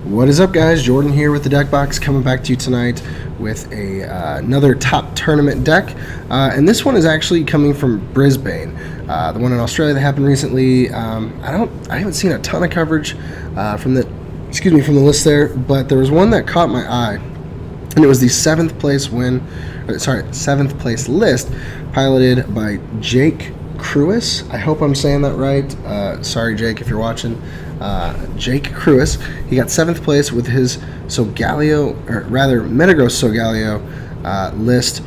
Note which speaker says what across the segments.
Speaker 1: What is up, guys? Jordan here with the Deck Box, coming back to you tonight with another top tournament deck, and this one is actually coming from Brisbane, the one in Australia that happened recently. I haven't seen a ton of coverage from the list there, but there was one that caught my eye, and it was the seventh place list, piloted by Jake Cruwys. I hope I'm saying that right. Sorry, Jake, if you're watching. Jake Cruwys. He got 7th place with his Metagross Solgaleo list.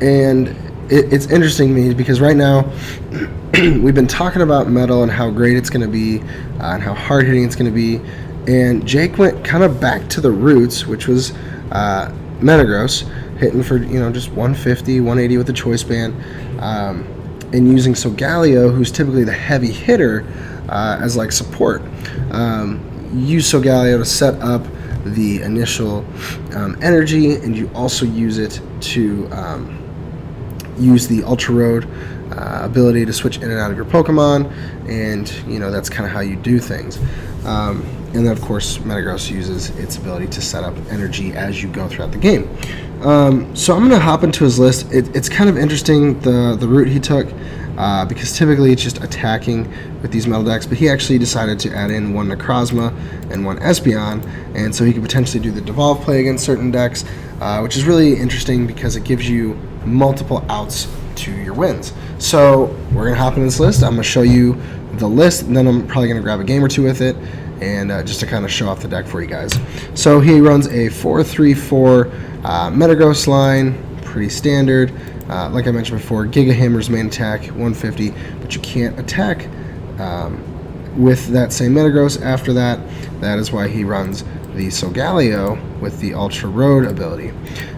Speaker 1: And it's interesting to me because right now we've been talking about metal and how great it's going to be and how hard hitting it's going to be. And Jake went kind of back to the roots, which was Metagross, hitting for just 150, 180 with the choice band, and using Solgaleo, who's typically the heavy hitter, as like support. Use Solgaleo to set up the initial energy, and you also use it to use the Ultra Road ability to switch in and out of your Pokemon, and that's kind of how you do things. And then of course Metagross uses its ability to set up energy as you go throughout the game. So I'm going to hop into his list. It's kind of interesting the route he took, because typically it's just attacking with these metal decks, but he actually decided to add in one Necrozma and one Espeon, and so he could potentially do the Devolve play against certain decks, which is really interesting because it gives you multiple outs to your wins. So we're going to hop into this list. I'm going to show you the list, and then I'm probably going to grab a game or two with it, and just to kind of show off the deck for you guys. So he runs a 4-3-4 Metagross line, pretty standard. Like I mentioned before, Giga Hammer's main attack, 150, but you can't attack with that same Metagross after that. That is why he runs the Solgaleo with the Ultra Road ability.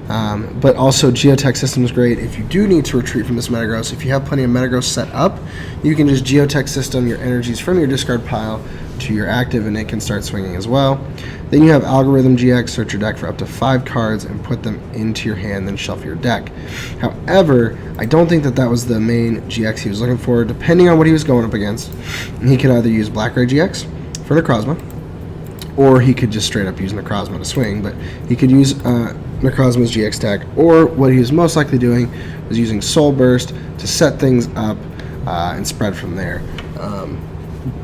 Speaker 1: But also Geotech system is great. If you do need to retreat from this Metagross, if you have plenty of Metagross set up, you can just Geotech system your energies from your discard pile to your active, and it can start swinging as well. Then you have Algorithm GX, search your deck for up to 5 cards and put them into your hand, then shuffle your deck. However, I don't think that was the main GX he was looking for. Depending on what he was going up against, he could either use Black Ray GX for Necrozma, or he could just straight up use Necrozma to swing, but he could use Necrozma's GX tag, or what he was most likely doing was using Soul Burst to set things up and spread from there.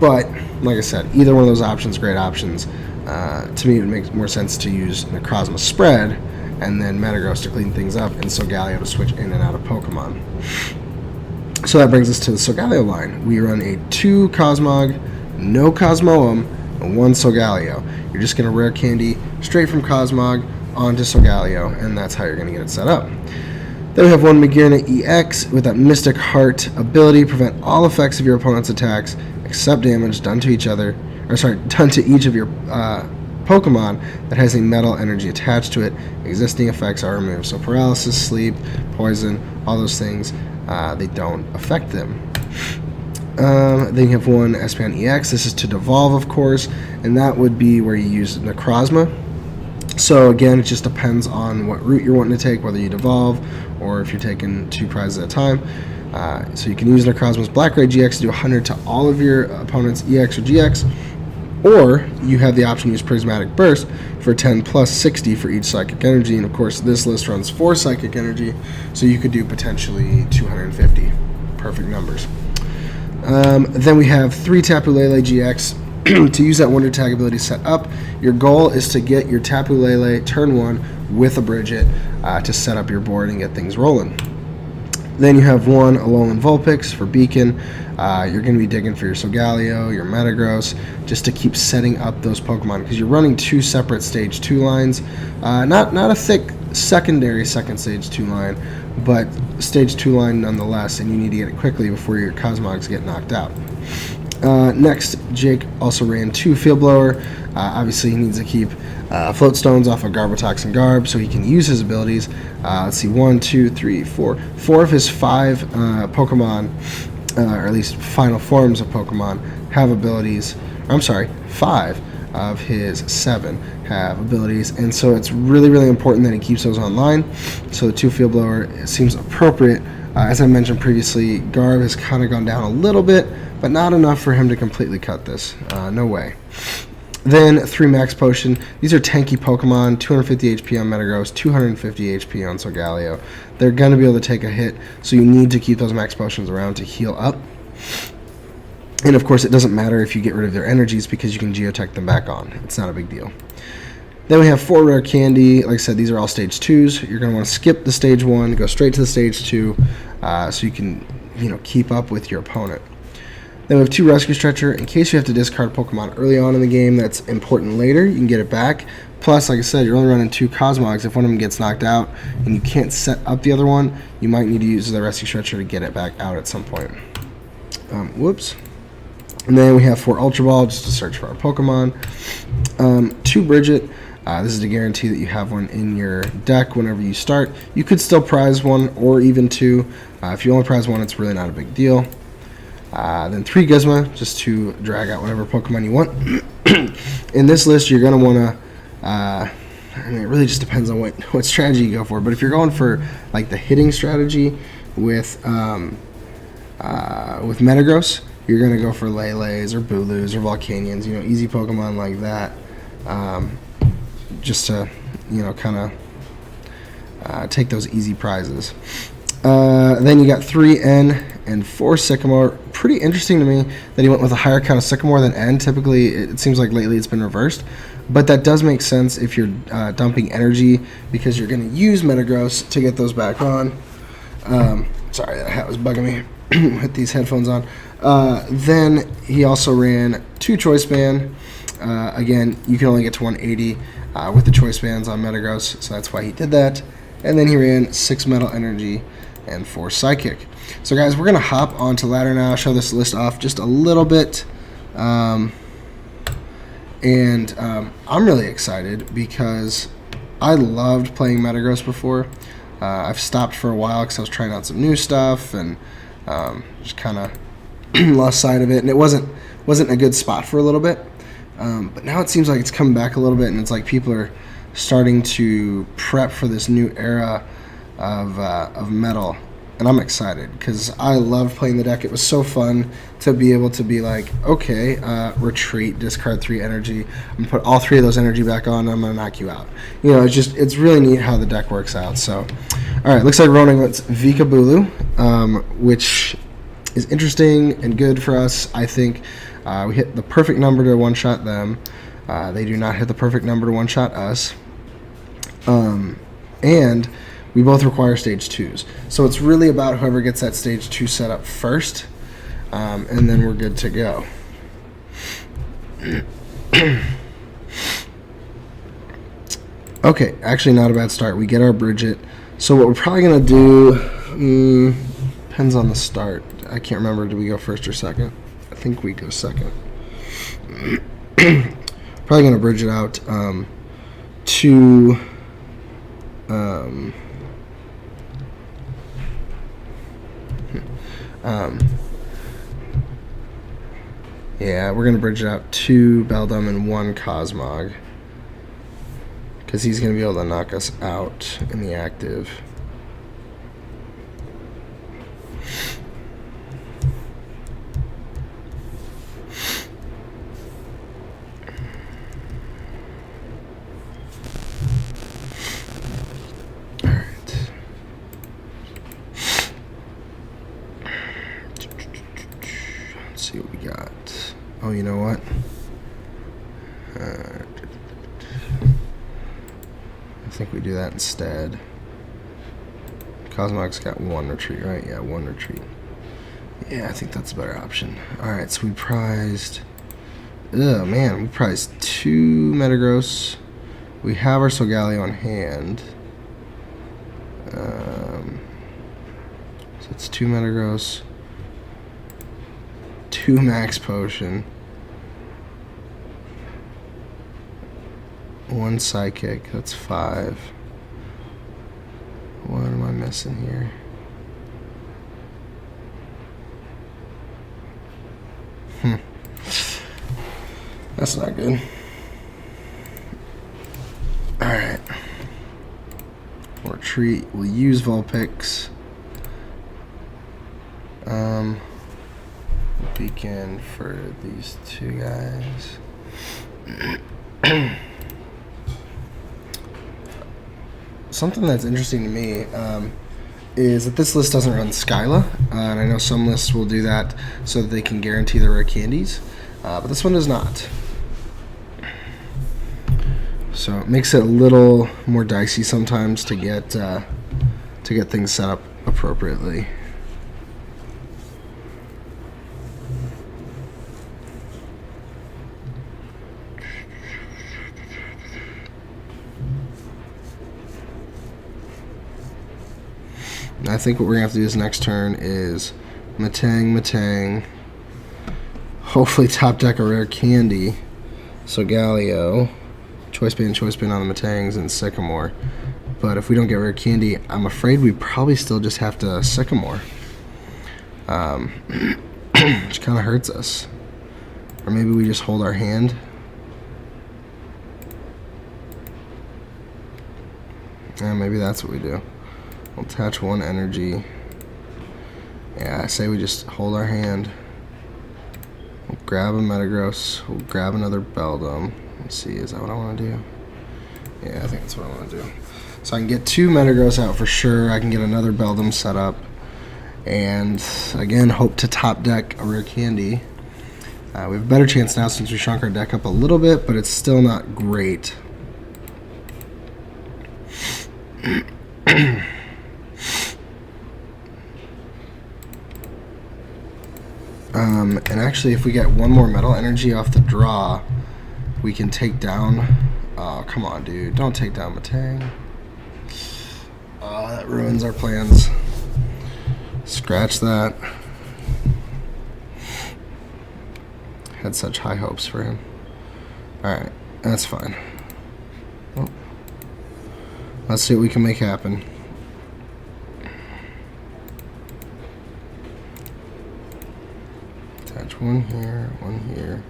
Speaker 1: But like I said, either one of those options, great options. To me, it makes more sense to use Necrozma spread and then Metagross to clean things up, and Solgaleo to switch in and out of Pokemon. So that brings us to the Solgaleo line. We run a 2 Cosmog, no Cosmoem, and 1 Solgaleo. You're just going to rare candy straight from Cosmog onto Solgaleo, and that's how you're going to get it set up. Then we have 1 Magearna EX with that Mystic Heart ability, prevent all effects of your opponent's attacks except damage done to each of your Pokemon that has a metal energy attached to it. Existing effects are removed. So paralysis, sleep, poison, all those things, they don't affect them. Then you have 1 Espeon EX. This is to devolve, of course, and that would be where you use Necrozma. So again, it just depends on what route you're wanting to take, whether you devolve or if you're taking 2 prizes at a time. So you can use Necrozma's Black Ray GX to do 100 to all of your opponent's EX or GX, or you have the option to use Prismatic Burst for 10 plus 60 for each Psychic Energy, and of course this list runs 4 Psychic Energy, so you could do potentially 250. Perfect numbers. Then we have 3 Tapu Lele GX. To use that Wonder Tag ability set up, your goal is to get your Tapu Lele turn 1 with a Bridget to set up your board and get things rolling. Then you have 1 Alolan Vulpix for Beacon. You're going to be digging for your Solgaleo, your Metagross, just to keep setting up those Pokemon, because you're running 2 separate Stage 2 lines. Not a thick secondary second Stage 2 line, but Stage 2 line nonetheless, and you need to get it quickly before your Cosmogs get knocked out. Next, Jake also ran 2 Field Blower. Obviously, he needs to keep Float Stones off of Garbotox and Garb so he can use his abilities. Let's see, 1, 2, 3, 4. 4 of his 5 Pokemon, or at least final forms of Pokemon, have abilities. I'm sorry, 5 of his 7 have abilities, and so it's really, really important that he keeps those online. So the 2 Field Blower seems appropriate. As I mentioned previously, Garb has kind of gone down a little bit, but not enough for him to completely cut this. No way. Then 3 Max Potion. These are tanky Pokemon, 250 HP on Metagross, 250 HP on Solgaleo. They're going to be able to take a hit, so you need to keep those Max Potions around to heal up. And of course, it doesn't matter if you get rid of their energies because you can Geotech them back on. It's not a big deal. Then we have 4 Rare Candy. Like I said, these are all Stage 2s. You're going to want to skip the Stage 1, go straight to the Stage 2, so you can, keep up with your opponent. Then we have 2 Rescue Stretcher. In case you have to discard Pokemon early on in the game that's important later, you can get it back. Plus, like I said, you're only running 2 Cosmogs. If one of them gets knocked out and you can't set up the other one, you might need to use the Rescue Stretcher to get it back out at some point. Whoops. And then we have 4 Ultra Ball just to search for our Pokemon. 2 Bridget. This is to guarantee that you have one in your deck whenever you start. You could still prize 1 or even 2. If you only prize 1, it's really not a big deal. Then 3 Guzma, just to drag out whatever Pokemon you want. In this list, you're going to want to, it really just depends on what strategy you go for. But if you're going for like the hitting strategy with Metagross, you're going to go for Lele's or Booloos or Volcanions, easy Pokemon like that. Just to, kind of take those easy prizes. Then you got 3 N and 4 Sycamore. Pretty interesting to me that he went with a higher count of Sycamore than N. Typically, it seems like lately it's been reversed. But that does make sense if you're dumping energy because you're going to use Metagross to get those back on. Sorry, that hat was bugging me with these headphones on. Then he also ran 2 Choice Band. Again, you can only get to 180 with the Choice Bands on Metagross, so that's why he did that. And then he ran 6 Metal Energy and 4 Psychic. So guys, we're going to hop onto ladder now, show this list off just a little bit. I'm really excited because I loved playing Metagross before. I've stopped for a while because I was trying out some new stuff and just kind of lost sight of it. And it wasn't a good spot for a little bit. But now it seems like it's coming back a little bit, and it's like people are starting to prep for this new era of Metal. And I'm excited because I loved playing the deck. It was so fun to be able to be like, okay, retreat, discard 3 energy. I'm going to put all 3 of those energy back on, and I'm going to knock you out. It's really neat how the deck works out. So, all right, looks like Ronan went Vikabulu, which is interesting and good for us. I think we hit the perfect number to one-shot them. They do not hit the perfect number to one-shot us. And we both require Stage 2s. So it's really about whoever gets that Stage 2 set up first, and then we're good to go. Okay, actually not a bad start. We get our Bridget. So what we're probably going to do, depends on the start. I can't remember, do we go first or second? I think we go second. Probably going to bridge it out to... yeah, we're going to bridge it out 2 Beldum and 1 Cosmog because he's going to be able to knock us out in the active. See what we got. Oh, you know what? I think we do that instead. Cosmog's got 1 retreat, right? Yeah, 1 retreat. Yeah, I think that's a better option. Alright, so we prized... Oh, man, we prized 2 Metagross. We have our Solgaleo on hand. So it's 2 Metagross. 2 Max Potion, 1 Psychic, that's 5. What am I missing here? That's not good. Alright. Retreat, we'll use Vulpix. Beacon for these 2 guys. Something that's interesting to me is that this list doesn't run Skyla, and I know some lists will do that so that they can guarantee the rare candies, but this one does not. So it makes it a little more dicey sometimes to get things set up appropriately. I think what we're going to have to do this next turn is Matang. Hopefully top deck a rare candy. Solgaleo. Choice band on the Matangs and Sycamore. But if we don't get rare candy, I'm afraid we probably still just have to Sycamore. Which kind of hurts us. Or maybe we just hold our hand. Yeah, maybe that's what we do. We'll attach one energy. Yeah, I say we just hold our hand. We'll grab a Metagross. We'll grab another Beldum. Let's see, is that what I want to do? Yeah, I think that's what I want to do. So I can get 2 Metagross out for sure. I can get another Beldum set up. And again, hope to top deck a rare candy. We have a better chance now since we shrunk our deck up a little bit, but it's still not great. And actually, if we get one more metal energy off the draw, we can take down... Oh, come on, dude. Don't take down Matang. Oh, that ruins our plans. Scratch that. Had such high hopes for him. Alright, that's fine. Well, let's see what we can make happen. Attach one here, one here.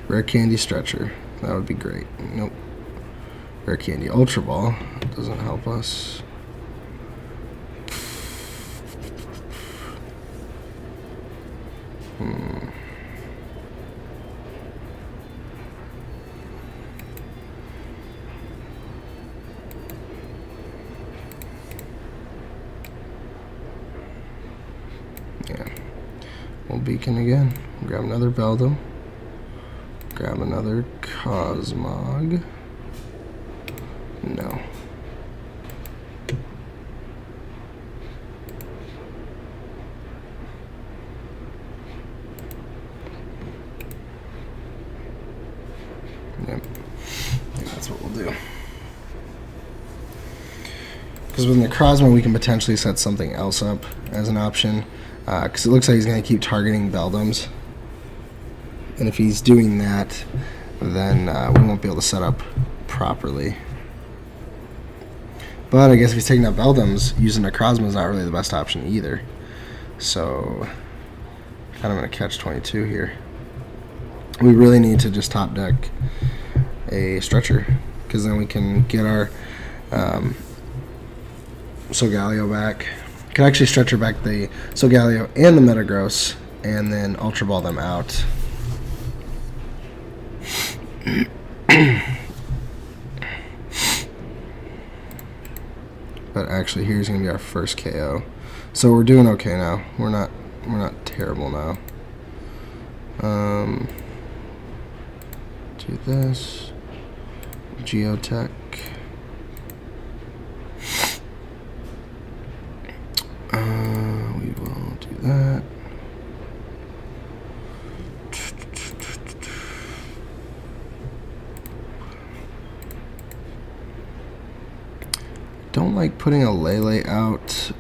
Speaker 1: Rare candy stretcher. That would be great. Nope. Rare candy Ultra Ball. Doesn't help us. Yeah. We'll beacon again. Grab another Beldum. Grab another Cosmog. No. Yep. I think that's what we'll do. Because with Necrozma, we can potentially set something else up as an option. Because it looks like he's going to keep targeting Beldums. And if he's doing that, then we won't be able to set up properly. But I guess if he's taking out Beldums, using Necrozma is not really the best option either. So, kind of in a catch-22 here. We really need to just top deck a Stretcher, because then we can get our Solgaleo back. Can actually Stretcher back the Solgaleo and the Metagross, and then Ultra Ball them out. But actually, here's gonna be our first KO. So we're doing okay now. We're not terrible now. Do this. Geotech. We will do that. Don't like putting a Lele out,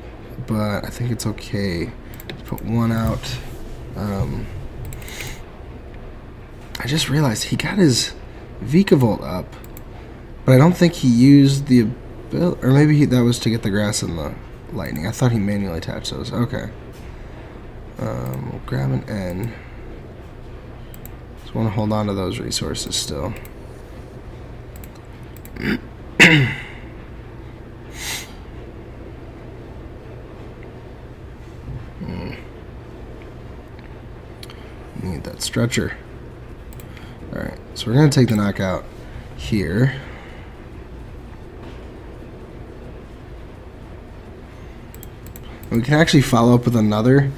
Speaker 1: but I think it's okay to put one out. I just realized he got his Vikavolt up, but I don't think he used the ability, or maybe that was to get the grass and the lightning. I thought he manually attached those. Okay. We'll grab an N. Just want to hold on to those resources still. that stretcher. Alright, so we're going to take the knockout here. We can actually follow up with another,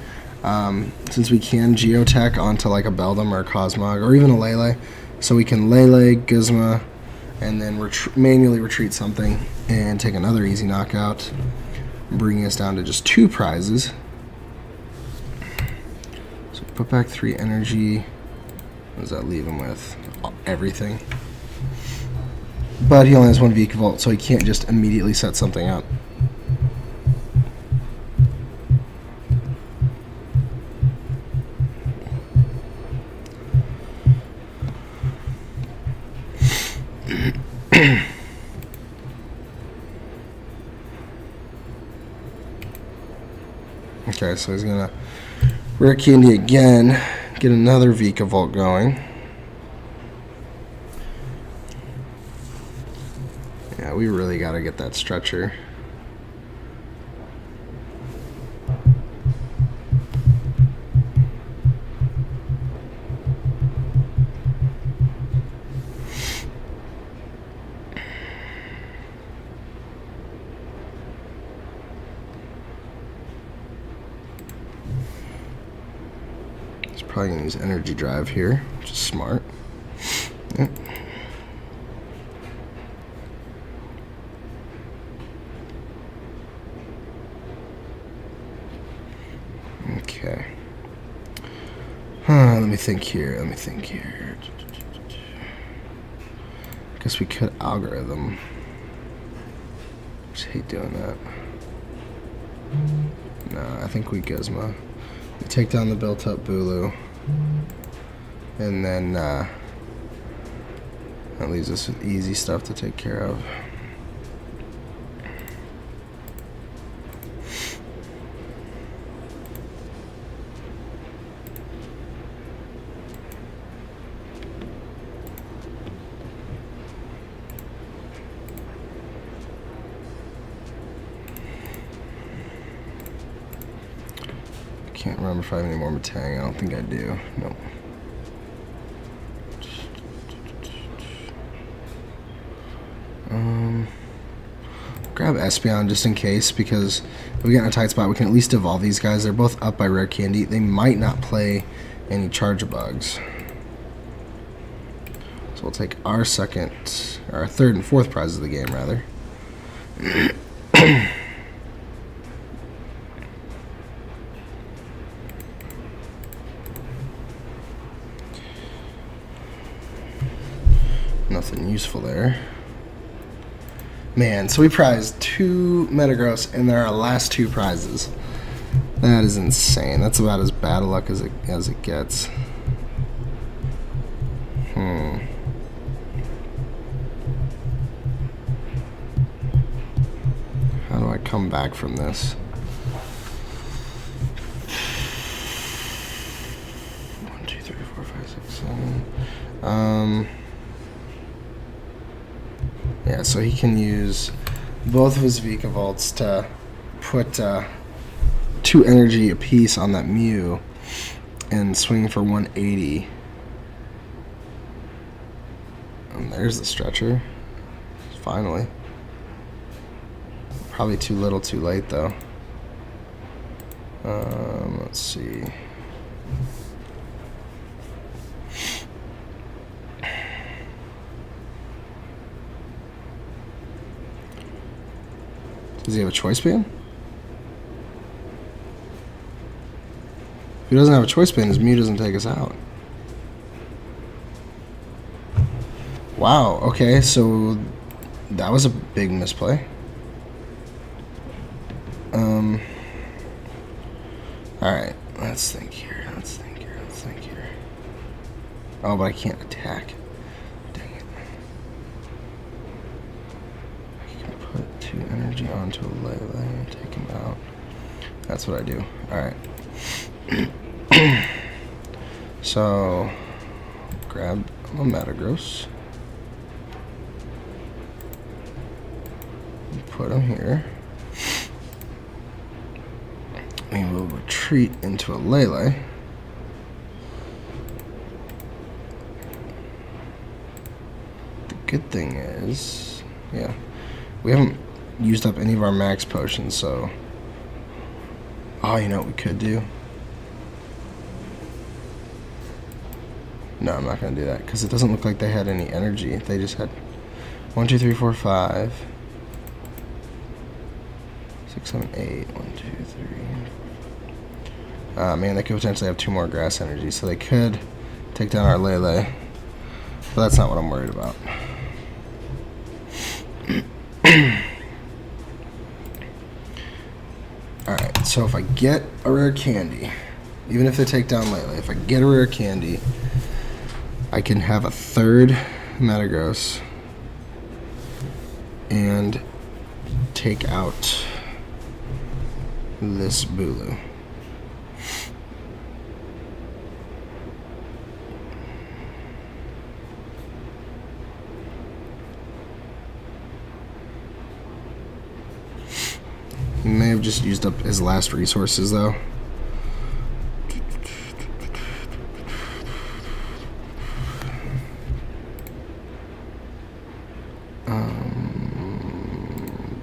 Speaker 1: since we can geotech onto like a Beldum or a Cosmog or even a Lele. So we can Lele, Gizmo, and then manually retreat something and take another easy knockout, bringing us down to just 2 prizes. So put back 3 energy. What does that leave him with? Everything. But he only has 1 Vikavolt, so he can't just immediately set something up. Okay, so he's gonna rare candy again, get another Vikavolt going. Yeah, we really gotta get that stretcher. Probably gonna use energy drive here, which is smart. Yep. Okay. Let me think here. Guess we could algorithm. Just hate doing that. No, I think we Gizmo. We take down the built-up Bulu, and then that leaves us with easy stuff to take care of. Can't remember if I have any more Metang. I don't think I do. Nope. Grab Espeon just in case, because if we get in a tight spot, we can at least evolve these guys. They're both up by rare candy. They might not play any Charge-a-Bugs. So we'll take our third and fourth prizes of the game, rather. Nothing useful there. Man, so we prized 2 Metagross, and there are our last 2 prizes. That is insane. That's about as bad of luck as it gets. How do I come back from this? 1, 2, 3, 4, 5, 6, 7. Yeah, so he can use both of his Vikavolts to put 2 energy apiece on that Mew and swing for 180. And there's the stretcher. Finally. Probably too little too late, though. Let's see. Does he have a choice band? If he doesn't have a choice band, his Mew doesn't take us out. Wow, okay, so that was a big misplay. Alright, let's think here. Oh, but I can't attack. Dang it. I can put 2 energy onto a Lele and take him out. That's what I do. Alright. So, grab a Metagross. Put him here. We will retreat into a Lele. good thing is, yeah, we haven't used up any of our max potions, so... Oh, you know what we could do? No, I'm not going to do that, because it doesn't look like they had any energy. They just had 1, 2, 3, 4, 5, 6, 7, 8, 1, 2, 3. Man, they could potentially have 2 more grass energy, so they could take down our Lele. But that's not what I'm worried about. Alright, so if I get a rare candy, even if they take down Lele, if I get a rare candy, I can have a 3rd Metagross and take out this Bulu. He may have just used up his last resources, though.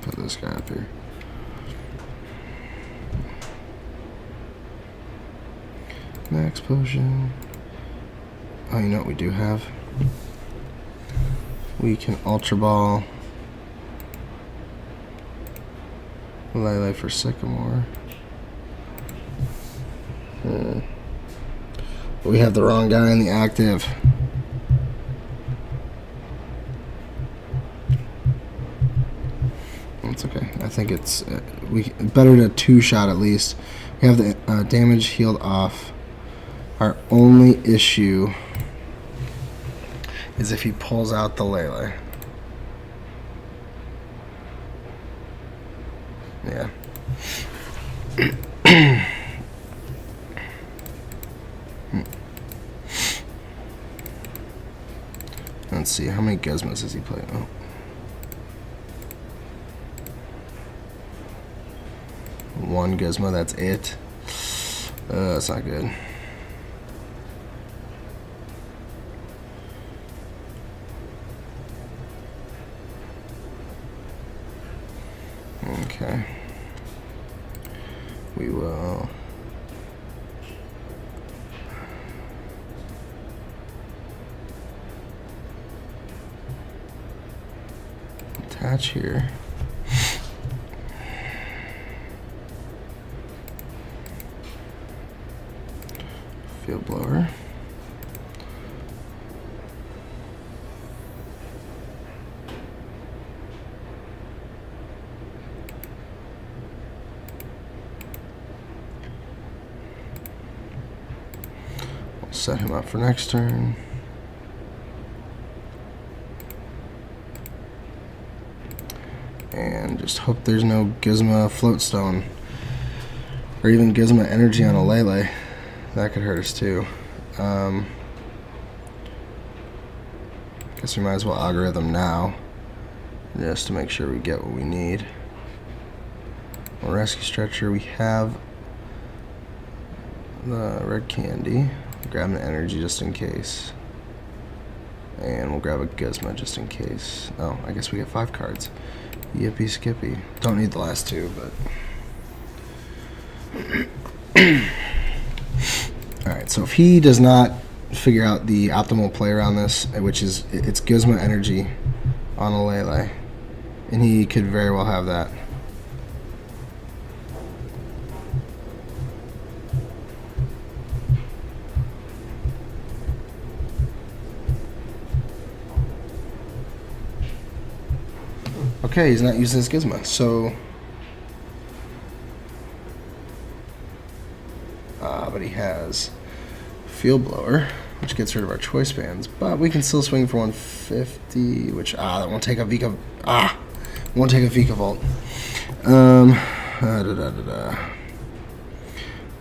Speaker 1: Put this guy up here. Max potion. Oh, you know what we do have? We can Ultra Ball Lele for Sycamore. We have the wrong guy in the active. It's okay. I think it's better to 2-shot at least. We have the damage healed off. Our only issue is if he pulls out the Lele. Yeah. Let's see, how many Gizmos has he played? Oh. One Gizmo, that's it. That's not good. Okay. We will attach here. Field blower. We'll set him up for next turn. And just hope there's no Gizmo Floatstone or even Gizmo Energy on a Lele. That could hurt us too. Guess we might as well algorithm now, just to make sure we get what we need. Well, rescue stretcher, we have the red candy. Grab an energy just in case. And we'll grab a Gizmo just in case. Oh, I guess we get 5 cards. Yippee skippy. Don't need the last 2, but... Alright, so if he does not figure out the optimal play around this, which is it's Gizmo Energy on a Lele, and he could very well have that. Okay, he's not using his Gizmo, so... but he has Field Blower, which gets rid of our choice bands, but we can still swing for 150, which, that won't take a Vika, won't take a Vika Volt.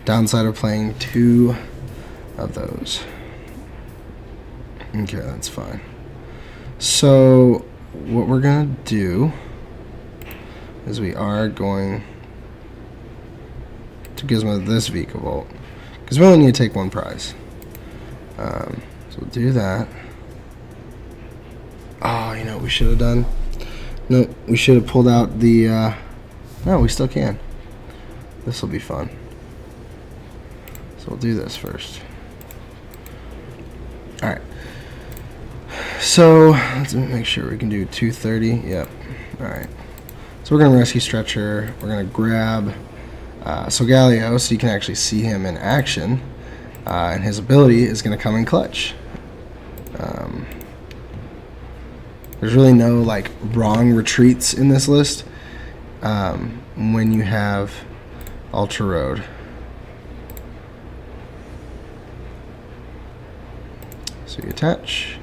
Speaker 1: Downside of playing 2 of those. Okay, that's fine. So, what we're gonna do is we are going to Gizmo this Vika Volt, because we only need to take 1 prize. So we'll do that. Oh, you know what we should have done? No, we should have pulled out the, no, we still can. This will be fun. So we'll do this first. Alright. So, let's make sure we can do 230. Yep. Alright. So we're going to rescue Stretcher. We're going to grab Solgaleo so you can actually see him in action. And his ability is going to come in clutch. There's really no like wrong retreats in this list when you have Ultra Road. So you attach,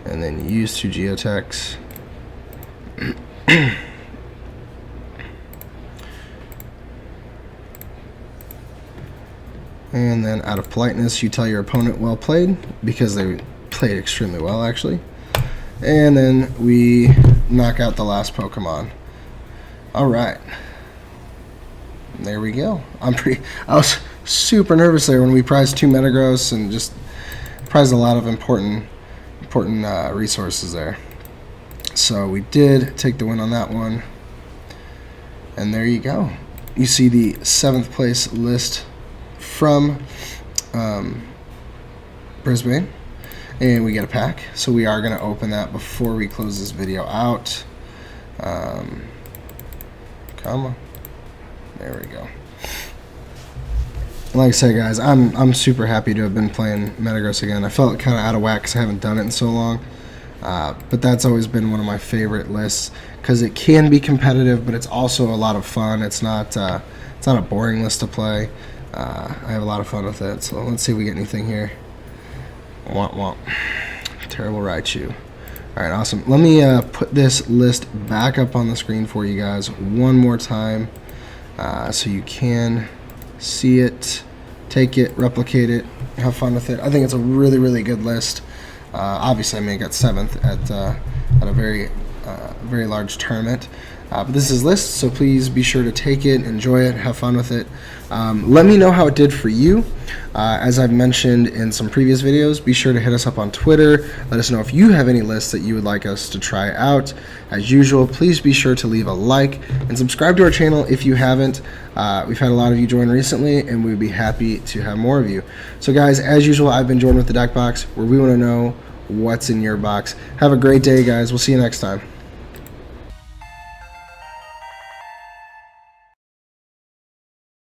Speaker 1: and then you use 2 geotechs. And then out of politeness, you tell your opponent well played, because they played extremely well actually. And then we knock out the last Pokemon. Alright. There we go. I was super nervous there when we prized 2 Metagross and just prized a lot of important resources there. So we did take the win on that one. And there you go. You see the 7th place list from Brisbane. And we get a pack, so we are going to open that before we close this video out. Come on. There we go. Like I said, guys, I'm super happy to have been playing Metagross again. I felt kind of out of whack because I haven't done it in so long. But that's always been one of my favorite lists because it can be competitive, but it's also a lot of fun. It's not a boring list to play. I have a lot of fun with it. So let's see if we get anything here. Womp womp. Terrible Raichu. Alright, awesome. Let me put this list back up on the screen for you guys one more time so you can see it, take it, replicate it, have fun with it. I think it's a really, really good list. Obviously, I may get 7th at a very large tournament. But this is list, so please be sure to take it, enjoy it, have fun with it. Let me know how it did for you. As I've mentioned in some previous videos, be sure to hit us up on Twitter. Let us know if you have any lists that you would like us to try out. As usual, please be sure to leave a like and subscribe to our channel if you haven't. We've had a lot of you join recently, and we'd be happy to have more of you. So guys, as usual, I've been Jordan with the Deck Box, where we want to know what's in your box. Have a great day, guys. We'll see you next time.